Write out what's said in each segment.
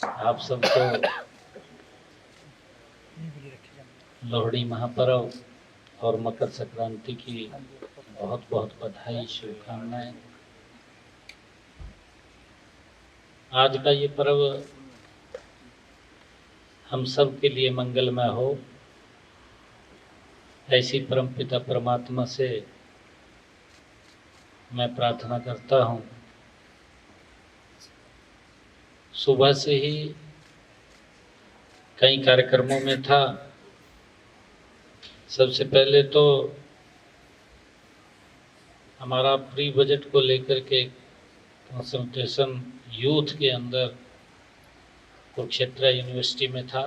आप सबको लोहड़ी महापर्व और मकर संक्रांति की बहुत बहुत बधाई, शुभकामनाएं। आज का ये पर्व हम सब के लिए मंगलमय हो, ऐसी परमपिता परमात्मा से मैं प्रार्थना करता हूँ। सुबह से ही कई कार्यक्रमों में था। सबसे पहले तो हमारा प्री बजट को लेकर के कंसल्टेशन यूथ के अंदर कुरुक्षेत्र यूनिवर्सिटी में था।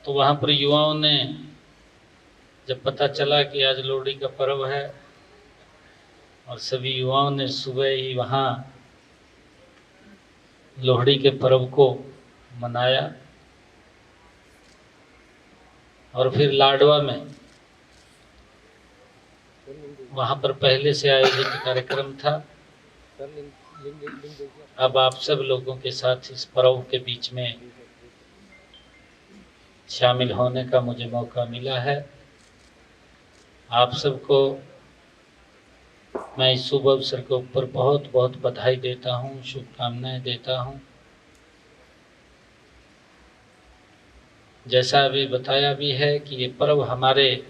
तो वहाँ पर युवाओं ने जब पता चला कि आज लोहड़ी का पर्व है और सभी युवाओं ने सुबह ही वहाँ लोहड़ी के पर्व को मनाया। और फिर लाडवा में वहाँ पर पहले से आयोजित कार्यक्रम था। अब आप सब लोगों के साथ इस पर्व के बीच में शामिल होने का मुझे मौका मिला है। आप सबको मैं इस शुभ अवसर के ऊपर बहुत बहुत बधाई देता हूँ, शुभकामनाएं देता हूँ। जैसा अभी बताया भी है कि ये पर्व हमारे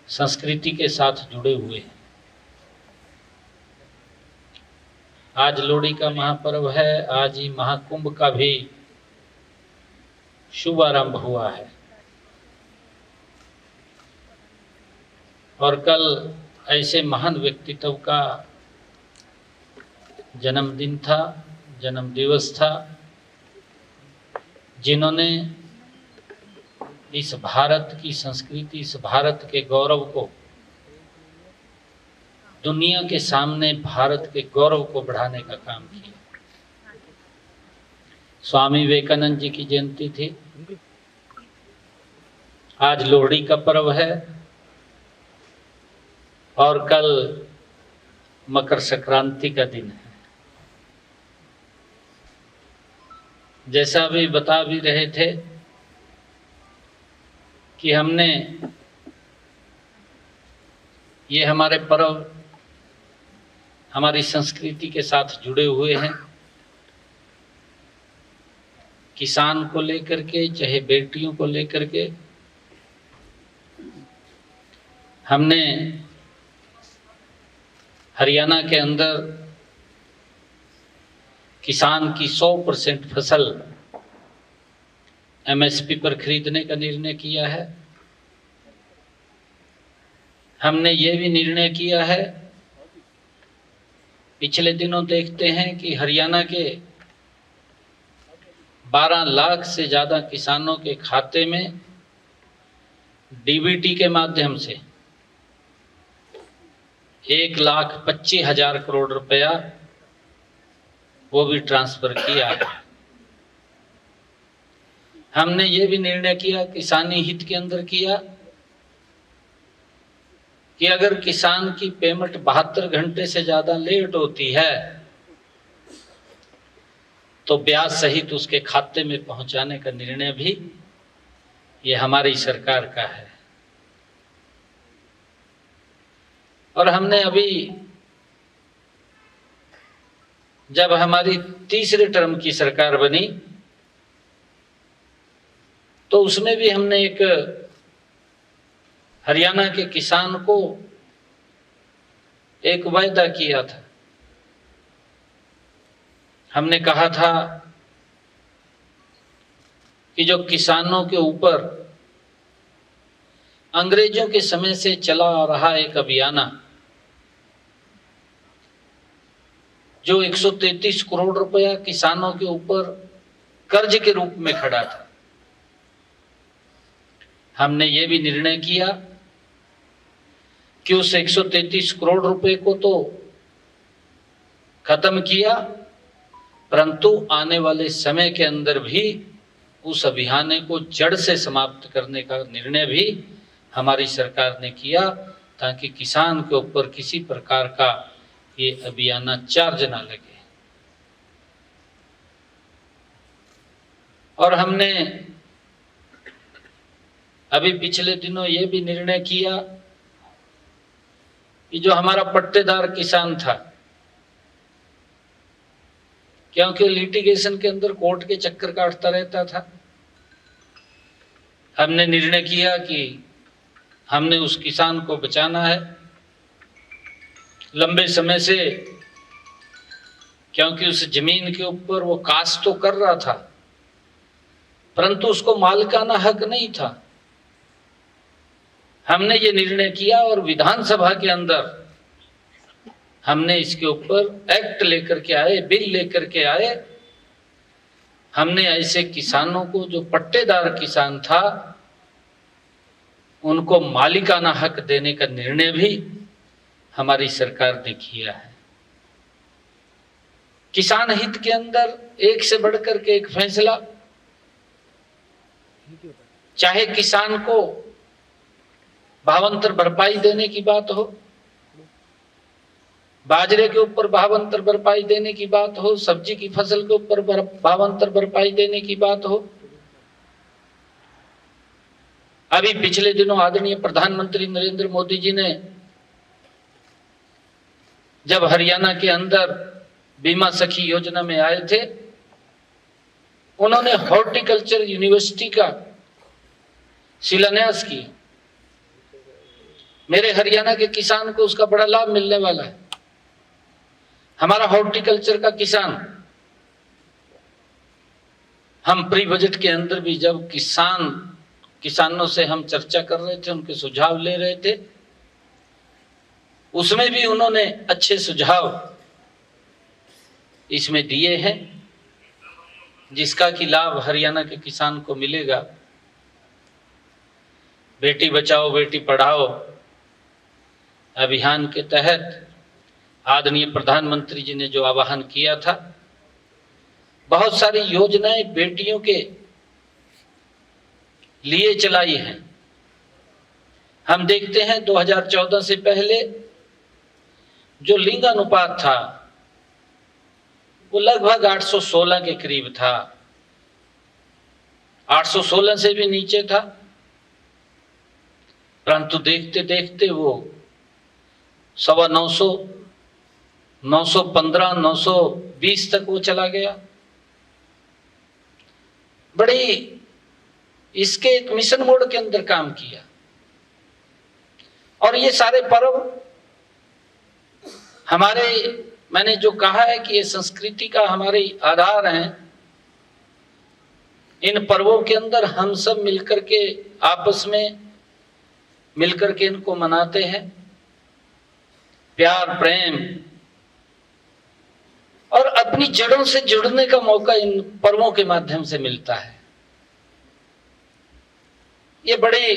संस्कृति के साथ जुड़े हुए हैं। आज लोहड़ी का महापर्व है, आज ही महाकुंभ का भी शुभ आरंभ हुआ है और कल ऐसे महान व्यक्तित्व का जन्मदिन था, जन्म दिवस था, जिन्होंने इस भारत की संस्कृति, इस भारत के गौरव को दुनिया के सामने, भारत के गौरव को बढ़ाने का काम किया। स्वामी विवेकानंद जी की जयंती थी। आज लोहड़ी का पर्व है और कल मकर संक्रांति का दिन है। जैसा भी बता भी रहे थे कि हमने ये हमारे पर्व हमारी संस्कृति के साथ जुड़े हुए हैं। किसान को लेकर के, चाहे बेटियों को लेकर के, हमने हरियाणा के अंदर किसान की 100% फसल एमएसपी पर खरीदने का निर्णय किया है। हमने ये भी निर्णय किया है, पिछले दिनों देखते हैं कि हरियाणा के 12 लाख से ज़्यादा किसानों के खाते में डीबीटी के माध्यम से 1,25,000 करोड़ रुपया वो भी ट्रांसफर किया है। हमने ये भी निर्णय किया, किसानी हित के अंदर किया, कि अगर किसान की पेमेंट 72 घंटे से ज्यादा लेट होती है तो ब्याज सहित उसके खाते में पहुंचाने का निर्णय भी ये हमारी सरकार का है। और हमने अभी जब हमारी तीसरे टर्म की सरकार बनी तो उसमें भी हमने एक हरियाणा के किसान को एक वायदा किया था। हमने कहा था कि जो किसानों के ऊपर अंग्रेजों के समय से चला आ रहा एक अभियान, जो 133 करोड़ रुपया किसानों के ऊपर कर्ज के रूप में खड़ा था, हमने ये भी निर्णय किया कि उस 133 करोड़ रुपए को तो खत्म किया, परंतु आने वाले समय के अंदर भी उस अभियान को जड़ से समाप्त करने का निर्णय भी हमारी सरकार ने किया, ताकि किसान के ऊपर किसी प्रकार का ये अभियान चार्ज ना लगे। और हमने अभी पिछले दिनों ये भी निर्णय किया कि जो हमारा पट्टेदार किसान था, क्योंकि लिटिगेशन के अंदर कोर्ट के चक्कर काटता रहता था, हमने निर्णय किया कि हमने उस किसान को बचाना है। लंबे समय से, क्योंकि उस जमीन के ऊपर वो काश्त तो कर रहा था, परंतु उसको मालिकाना हक नहीं था। हमने ये निर्णय किया और विधानसभा के अंदर हमने इसके ऊपर एक्ट लेकर के आए, बिल लेकर के आए। हमने ऐसे किसानों को, जो पट्टेदार किसान था, उनको मालिकाना हक देने का निर्णय भी हमारी सरकार ने किया है। किसान हित के अंदर एक से बढ़कर के एक फैसला, चाहे किसान को भावांतर भरपाई देने की बात हो, बाजरे के ऊपर भावांतर भरपाई देने की बात हो, सब्जी की फसल के ऊपर भावांतर भरपाई देने की बात हो। अभी पिछले दिनों आदरणीय प्रधानमंत्री नरेंद्र मोदी जी ने जब हरियाणा के अंदर बीमा सखी योजना में आए थे, उन्होंने हॉर्टिकल्चर यूनिवर्सिटी का शिलान्यास किया। मेरे हरियाणा के किसान को उसका बड़ा लाभ मिलने वाला है। हमारा हॉर्टिकल्चर का किसान, हम प्री बजट के अंदर भी जब किसानों से हम चर्चा कर रहे थे, उनके सुझाव ले रहे थे, उसमें भी उन्होंने अच्छे सुझाव इसमें दिए हैं, जिसका कि लाभ हरियाणा के किसान को मिलेगा। बेटी बचाओ बेटी पढ़ाओ अभियान के तहत आदरणीय प्रधानमंत्री जी ने जो आह्वान किया था, बहुत सारी योजनाएं बेटियों के लिए चलाई हैं। हम देखते हैं 2014 से पहले जो लिंग अनुपात था वो लगभग 816 के करीब था, 816 से भी नीचे था, परंतु देखते देखते वो 925, 915, 920 तक वो चला गया। बड़ी इसके एक मिशन मोड के अंदर काम किया। और ये सारे पर्व हमारे, मैंने जो कहा है कि ये संस्कृति का हमारे आधार हैं, इन पर्वों के अंदर हम सब मिलकर के, आपस में मिलकर के इनको मनाते हैं। प्यार, प्रेम और अपनी जड़ों से जुड़ने का मौका इन पर्वों के माध्यम से मिलता है। ये बड़े,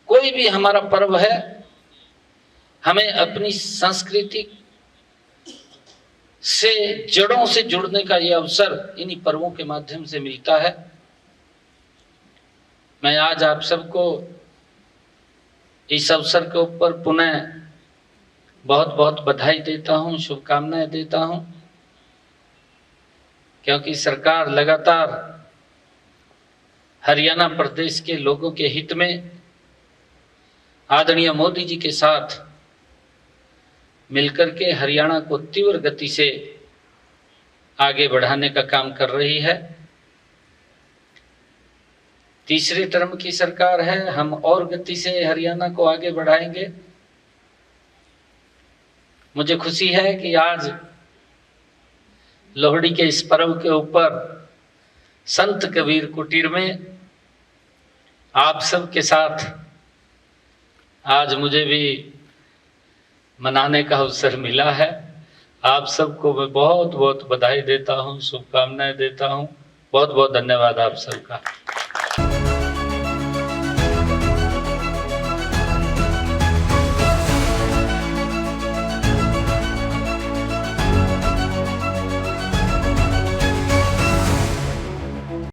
कोई भी हमारा पर्व है, हमें अपनी संस्कृति से, जड़ों से जुड़ने का ये अवसर इन्हीं पर्वों के माध्यम से मिलता है। मैं आज आप सबको इस अवसर के ऊपर पुनः बहुत बहुत बधाई देता हूं, शुभकामनाएं देता हूं, क्योंकि सरकार लगातार हरियाणा प्रदेश के लोगों के हित में आदरणीय मोदी जी के साथ मिलकर के हरियाणा को तीव्र गति से आगे बढ़ाने का काम कर रही है। तीसरे टर्म की सरकार है, हम और गति से हरियाणा को आगे बढ़ाएंगे। मुझे खुशी है कि आज लोहड़ी के इस पर्व के ऊपर संत कबीर कुटीर में आप सब के साथ आज मुझे भी मनाने का अवसर मिला है। आप सबको मैं बहुत बहुत बधाई देता हूं, शुभकामनाएं देता हूं। बहुत बहुत धन्यवाद आप सबका।